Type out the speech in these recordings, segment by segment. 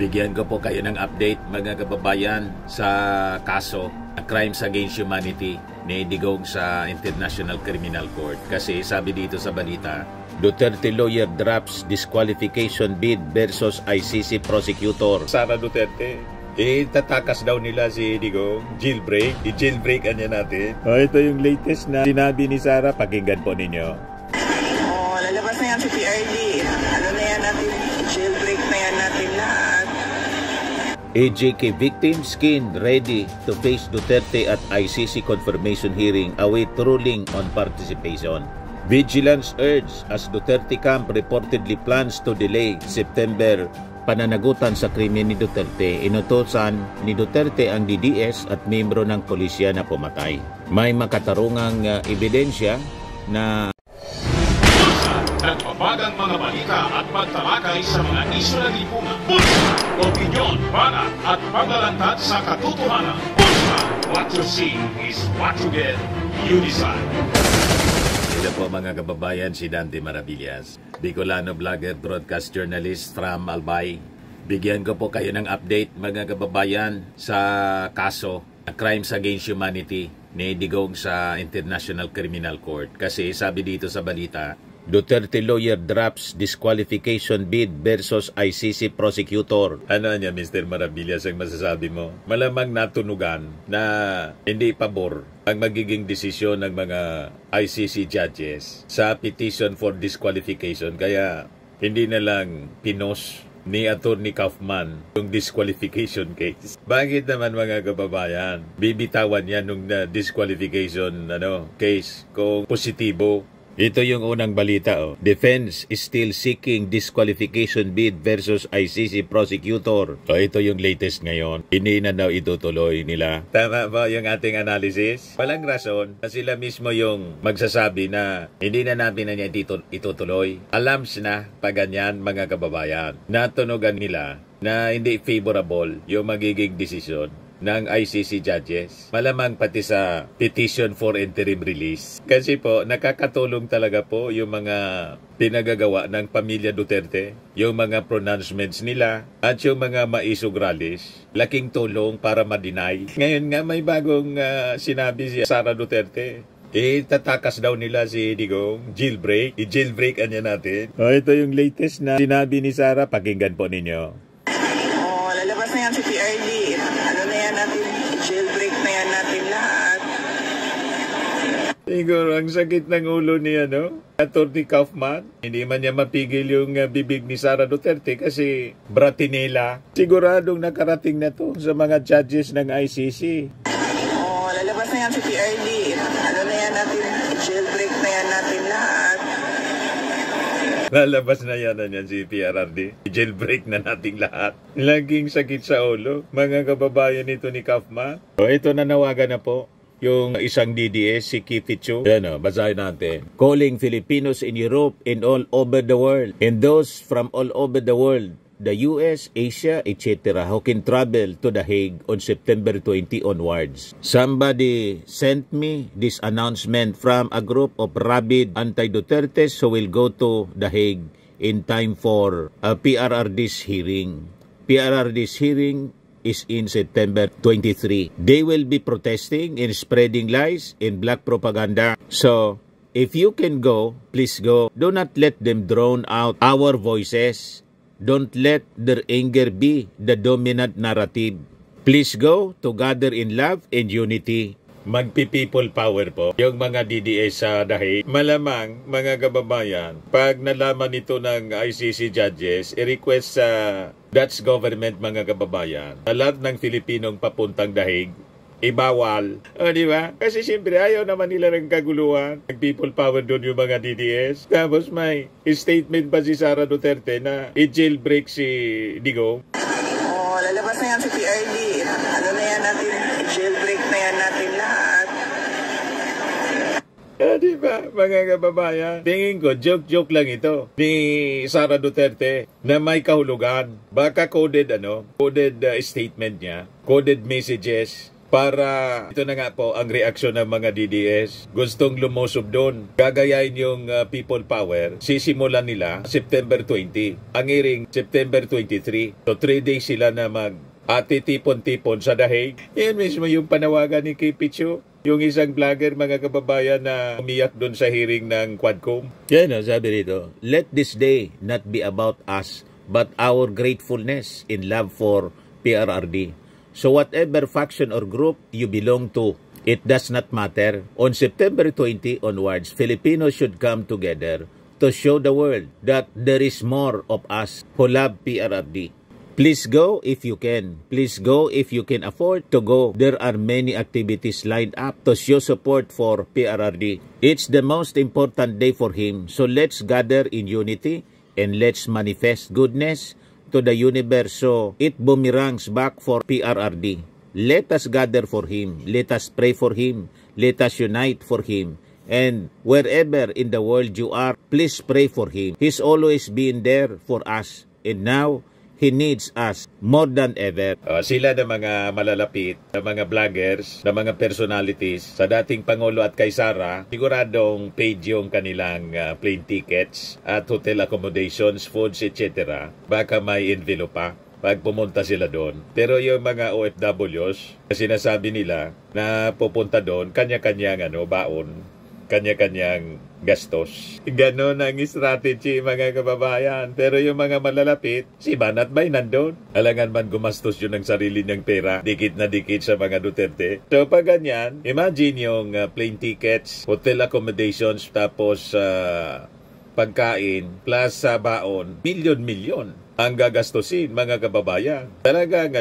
Bigyan ko po kayo ng update mga kababayan sa kaso Crimes Against Humanity ni Digong sa International Criminal Court. Kasi sabi dito sa balita, Duterte lawyer drops disqualification bid versus ICC prosecutor. Sara Duterte, tatakas daw nila si Digong, jailbreak. I-jailbreak niya natin. Ito yung latest na sinabi ni Sara. Pakinggan po ninyo. Lalabas na yan si PRD. Ano na yan natin? Jailbreak na yan natin lahat. AJK victim skinned ready to face Duterte at ICC confirmation hearing await ruling on participation. Vigilance urged as Duterte camp reportedly plans to delay September pananagutan sa krimen ni Duterte. Inutusan ni Duterte ang DDS at membro ng pulisya na pumatay. May makatarungang ebidensya na nagpapagang mga balita at pagtalakay sa mga isyu ng lipunan. Bulsa! Opinyon, banat at paglalantad sa katotohanan. Bulsa! What you see is what you get. You decide. Ito po mga kababayan, si Dante Maravillas, Bicolano vlogger, broadcast journalist from Albay. Bigyan ko po kayo ng update mga kababayan sa kaso Crimes Against Humanity ni Digong sa International Criminal Court. Kasi sabi dito sa balita, Duterte lawyer drops disqualification bid versus ICC prosecutor. Ano niya, Mr. Maravillas, ang masasabi mo? Malamang natunugan na hindi pabor ang magiging desisyon ng mga ICC judges sa petition for disqualification. Kaya hindi na lang pinos ni Attorney Kaufman yung disqualification case. Bakit naman mga kababayan, bibitawan yan nung disqualification case kung positibo? Ito yung unang balita. Defense is still seeking disqualification bid versus ICC prosecutor. Ito yung latest ngayon. Hindi na daw itutuloy nila. Tama ba yung ating analysis? Walang rason na sila mismo yung magsasabi na hindi na natin na niya itutuloy. Alams na pa ganyan mga kababayan. Natunugan nila na hindi favorable yung magiging desisyon ng ICC judges. Malamang pati sa petition for interim release. Kasi po, nakakatulong talaga po yung mga pinagagawa ng pamilya Duterte, yung mga pronouncements nila, at yung mga maisog rallies. Laking tulong para ma-deny. Ngayon nga may bagong sinabi si Sara Duterte. Tatakas daw nila si Digong, jailbreak. I-jailbreak niya natin. Ito yung latest na sinabi ni Sara. Pakinggan po ninyo. Lalabas na yan si PRD. Ano na yan natin? Jailbreak na yan natin lahat. Siguro ang sakit ng ulo ni Attorney Kaufman. Hindi man niya mapigil yung bibig ni Sara Duterte kasi bratinela. Siguradong nakarating na to sa mga judges ng ICC. Lalabas na yan si PRD. Ano na yan natin? Jailbreak na yan natin lahat. Lalabas na yan si PRRD. Jailbreak na nating lahat. Laging sakit sa ulo. Mga kababayan nito ni Kaufman. Ito nanawagan na po yung isang DDS, si Kipichu. Yan basahin natin. Calling Filipinos in Europe and all over the world. And those from all over the world, the US, Asia, etc. who can travel to The Hague on September 20 onwards. Somebody sent me this announcement from a group of rabid anti-Dutertes who will go to The Hague in time for a PRRD's hearing. PRRD's hearing is in September 23. They will be protesting and spreading lies and black propaganda. So, if you can go, please go. Do not let them drown out our voices. Don't let their anger be the dominant narrative. Please go to gather in love and unity. Magpi-people power po yung mga DDS sa Dahig. Malamang mga kababayan, pag nalaman ito ng ICC judges, i-request sa Dutch government mga kababayan, na lahat ng Filipinong papuntang Dahig, ibawal. Di ba? Kasi siyempre ayaw naman nila ng kaguluhan. Nag-people power doon yung mga DDS. Tapos may statement pa si Sara Duterte na i-jailbreak si Digong. Lalabas na yan si PRD. Ano na yan natin? Jailbreak na yan natin lahat. Di ba, mga kababayan? Tingin ko, joke-joke lang ito ni Sara Duterte na may kahulugan. Baka coded statement niya, coded messages. para ito na nga po ang reaksyon ng mga DDS. Gustong lumusob doon. Gagayain yung people power. Sisimulan nila September 20. Ang hearing September 23. So 3 days sila na titipon-tipon sa dahig. Yan mismo yung panawagan ni Kay Pichu. Yung isang vlogger, mga kababayan, na umiyak doon sa hearing ng Quadcom. Yan o, sabi rito, let this day not be about us, but our gratefulness in love for PRRD. So whatever faction or group you belong to, it does not matter. On September 20 onwards, Filipinos should come together to show the world that there is more of us who love PRRD. Please go if you can. Please go if you can afford to go. There are many activities lined up to show support for PRRD. It's the most important day for him. So let's gather in unity and let's manifest goodness to the universe so it boomerangs back for PRRD. Let us gather for him. Let us pray for him. Let us unite for him. And wherever in the world you are, please pray for him. He's always been there for us. And now, he needs us more than ever. Sila na mga malalapit, na mga vloggers, na mga personalities sa dating Pangulo at kay Sara, siguradong paid yung kanilang plane tickets at hotel accommodations, foods, etc. Baka may envelope pa pag pumunta sila doon. Pero yung mga OFWs, sinasabi nila na pupunta doon, kanya-kanyang baon, kanya-kanyang gastos. Ganon ang strategy, mga kababayan. Pero yung mga malalapit, si Banat Bay nandun. Alangan man gumastos yun ng sarili niyang pera, dikit na dikit sa mga Duterte. So pag ganyan, imagine yung plane tickets, hotel accommodations, tapos pagkain, plus baon, milyon-milyon ang gagastusin, mga kababayan. Talagang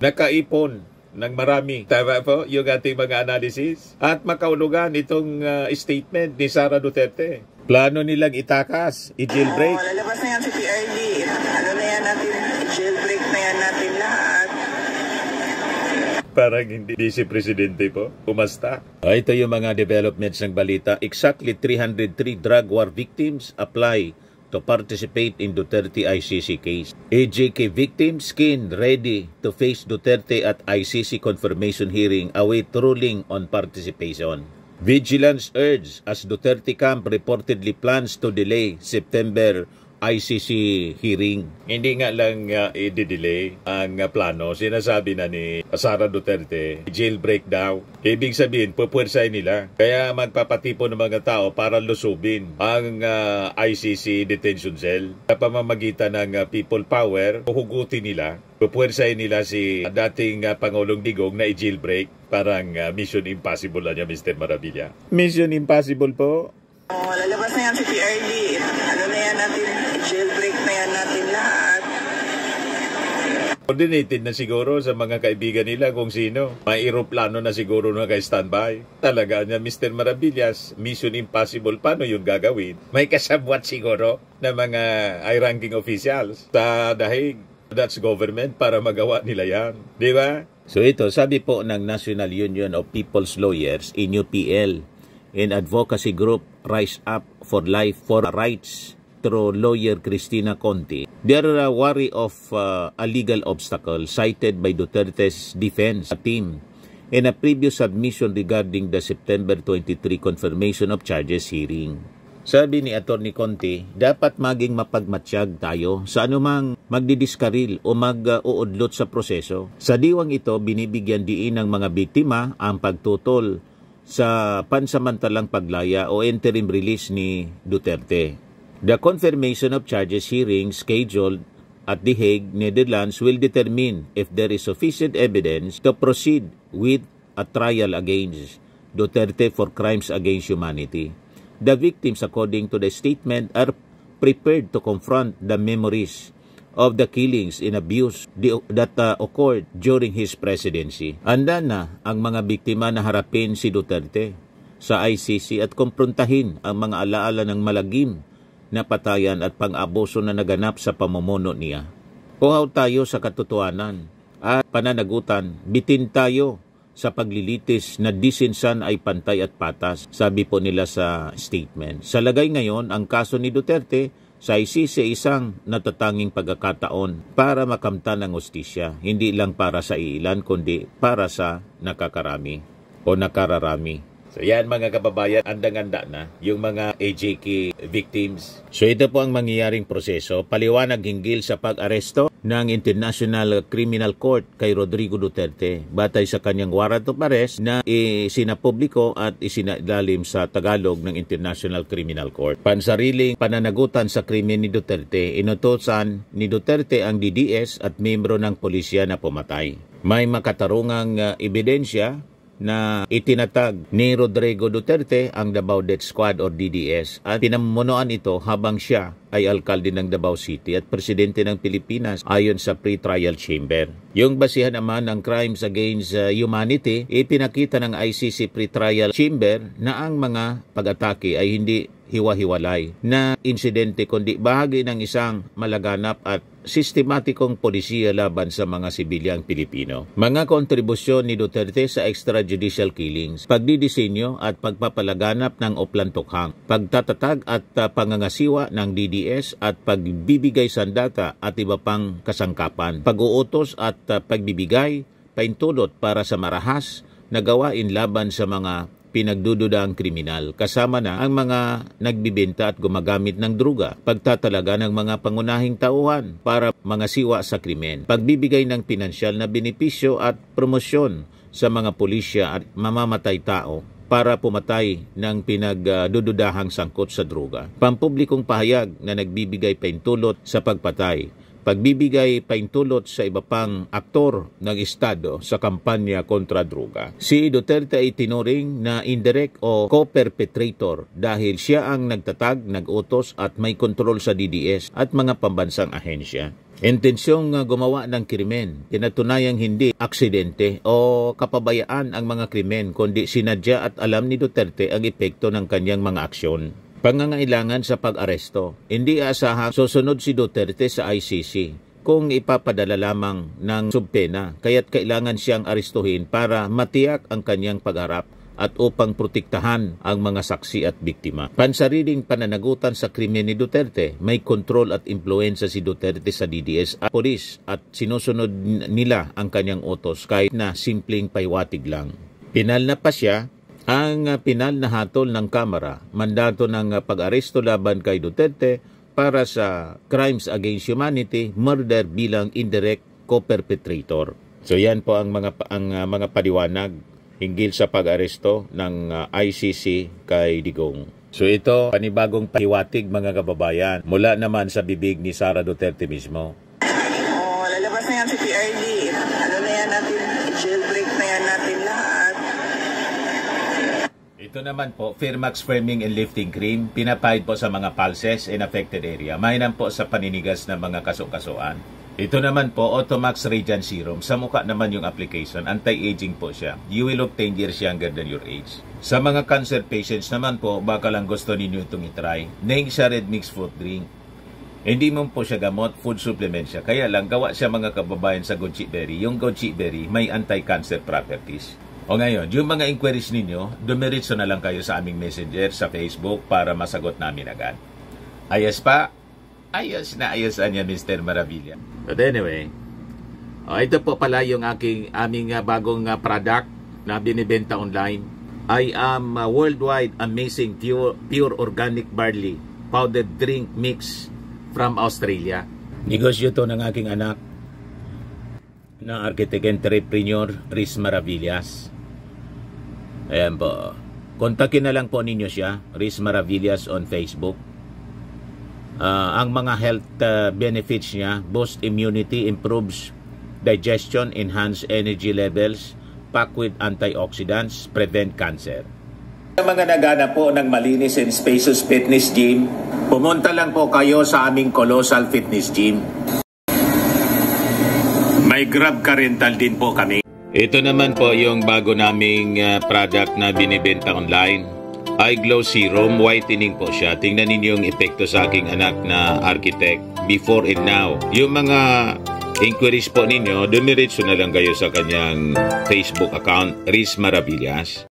nakaipon ng marami. Tama po yung ating mga analysis. At makaulugan itong statement ni Sara Duterte. Plano nilang itakas, i-jailbreak. Lalabas na yan si PRD. Na yan natin, jailbreak na yan natin lahat. Parang hindi si Presidente po. Umasta. Ito yung mga developments ng balita. Exactly 303 drug war victims apply to participate in Duterte ICC case. AJK victims skin ready to face Duterte at ICC confirmation hearing await ruling on participation. Vigilance urge as Duterte camp reportedly plans to delay September ICC hearing. Hindi nga lang i-delay ang plano. Sinasabi na ni Sara Duterte, jailbreak daw. Ibig sabihin, pupuwersay nila. Kaya magpapatipon ng mga tao para lusubin ang ICC detention cell. Sa pamamagitan ng people power, huhugutin nila. Pupuwersay nila si dating Pangulong Digong na i-jailbreak. Parang Mission Impossible na niya, Mr. Maravilla. Mission Impossible po. Lalabas na yan si PRD. Na yan natin, jailbreak na yan natin lahat. Coordinated na siguro sa mga kaibigan nila kung sino. May aeroplano na siguro na kay standby. Talaga niya, Mr. Maravillas, Mission Impossible, paano yung gagawin? May kasabwat siguro na mga high-ranking officials sa dahig. That's government para magawa nila yan. Di ba? So ito, sabi po ng National Union of People's Lawyers, NUPL, and advocacy group Rise Up for Life for Rights through lawyer Cristina Conti. They are wary of a legal obstacle cited by Duterte's defense team in a previous submission regarding the September 23 confirmation of charges hearing. Sabi ni Atty. Conti, dapat maging mapagmatsyag tayo sa anumang magdidiskaril o mag-uudlot sa proseso. Sa diwang ito, binibigyan diin ng mga biktima ang pagtutol sa pansamantalang paglaya o interim release ni Duterte. The confirmation of charges hearing scheduled at The Hague, Netherlands will determine if there is sufficient evidence to proceed with a trial against Duterte for crimes against humanity. The victims, according to the statement, are prepared to confront the memories of the killings and abuse that occurred during his presidency. Handa na ang mga biktima na harapin si Duterte sa ICC at kumprontahin ang mga alaala ng malagim na patayan at pang-abuso na naganap sa pamumuno niya. Uhaw tayo sa katotohanan at pananagutan, bitin tayo sa paglilitis na disinsan ay pantay at patas, sabi po nila sa statement. Sa lagay ngayon, ang kaso ni Duterte sa ICC isang natatanging pagkakataon para makamtan ng hustisya, hindi lang para sa ilan kundi para sa nakakarami o nakararami. So yan mga kababayan, andang-anda na yung mga AJK victims. So ito po ang mangyayaring proseso, paliwanag hinggil sa pag-aresto ng International Criminal Court kay Rodrigo Duterte batay sa kanyang warrant of arrest na isinapubliko at isinailalim sa Tagalog ng International Criminal Court. Pansariling pananagutan sa krimen ni Duterte, inutusan ni Duterte ang DDS at miyembro ng pulisya na pumatay. May makatarungang ebidensya na itinatag ni Rodrigo Duterte ang Davao Death Squad o DDS at pinamumunuan ito habang siya ay alkalde ng Davao City at presidente ng Pilipinas ayon sa pre-trial chamber. Yung basihan naman ng Crimes Against Humanity, ipinakita ng ICC pre-trial chamber na ang mga pag-atake ay hindi hiwa-hiwalay na insidente kundi bahagi ng isang malaganap at sistematikong polisiya laban sa mga sibilyang Pilipino. Mga kontribusyon ni Duterte sa extrajudicial killings, pagdidisenyo at pagpapalaganap ng oplantokhang, pagtatatag at pangangasiwa ng DDS at pagbibigay sandata at iba pang kasangkapan, pag-uutos at pagbibigay paintulot para sa marahas na gawain laban sa mga pinagdududaang kriminal, kasama na ang mga nagbibenta at gumagamit ng druga, pagtatalaga ng mga pangunahing tauhan para mangasiwa sa krimen, pagbibigay ng pinansyal na benepisyo at promosyon sa mga pulisya at mamamatay tao para pumatay ng pinagdududahang sangkot sa druga, pampublikong pahayag na nagbibigay paintulot sa pagpatay, pagbibigay paintulot sa iba pang aktor ng Estado sa kampanya kontra droga. Si Duterte ay tinuring na indirect o co-perpetrator dahil siya ang nagtatag, nag-utos at may kontrol sa DDS at mga pambansang ahensya. Intensyong gumawa ng krimen, tinatunayang hindi aksidente o kapabayaan ang mga krimen kundi sinadya at alam ni Duterte ang epekto ng kanyang mga aksyon. Pangangailangan sa pag-aresto. Hindi asahang susunod si Duterte sa ICC kung ipapadala lamang ng subpena, kaya't kailangan siyang arestuhin para matiyak ang kanyang pagharap at upang protektahan ang mga saksi at biktima. Pansariling pananagutan sa krimen ni Duterte, may kontrol at impluensya si Duterte sa DDS at polis at sinusunod nila ang kanyang utos kahit na simpleng paywatig lang. Pinal na pa siya. Ang pinal na hatol ng Kamara, mandato ng pag-aresto laban kay Duterte para sa Crimes Against Humanity, murder bilang indirect co-perpetrator. So yan po ang mga paliwanag hinggil sa pag-aresto ng ICC kay Digong. So ito, panibagong pahiwatig mga kababayan, mula naman sa bibig ni Sara Duterte mismo. Lalabas na yan si PRD. Ano na yan natin, jailbreak na yan natin lahat. Ito naman po, Firmax Framing and Lifting Cream, pinapahid po sa mga pulses in affected area. Mainam po sa paninigas ng mga kaso-kasuan. Ito naman po, Automax Radiant Serum. Sa mukha naman yung application, anti-aging po siya. You will look 10 years younger than your age. Sa mga cancer patients naman po, baka lang gusto ninyo itong itry. Neng siya red mixed fruit drink. Hindi mo po siya gamot, food supplement siya. Kaya lang, gawa siya mga kababayan sa goji berry. Yung goji berry, may anti-cancer properties. O ngayon, yung mga inquiries ninyo, dumiritso na lang kayo sa aming messenger sa Facebook para masagot namin agad. Ayos pa? Ayos na ayos niya, Mr. Maravilla. But anyway, ito po pala yung aming bagong product na binibenta online. I am worldwide amazing pure organic barley powdered drink mix from Australia. Negosyo to ng aking anak na architect entrepreneur Riz Maravillas. Ayan po. Kontakin na lang po ninyo siya, Riz Maravillas on Facebook. Ang mga health benefits niya, boost immunity, improves digestion, enhance energy levels, packed with antioxidants, prevent cancer. Sa mga nagana po ng malinis and spacious fitness gym, pumunta lang po kayo sa aming Colossal Fitness Gym. May Grab car rental din po kami. Ito naman po yung bago naming product na binibenta online. Eye Glow Serum, whitening po siya. Tingnan ninyo yung epekto sa aking anak na architect before and now. Yung mga inquiries po ninyo, dumiretso na lang kayo sa kanyang Facebook account, Riz Maravillas.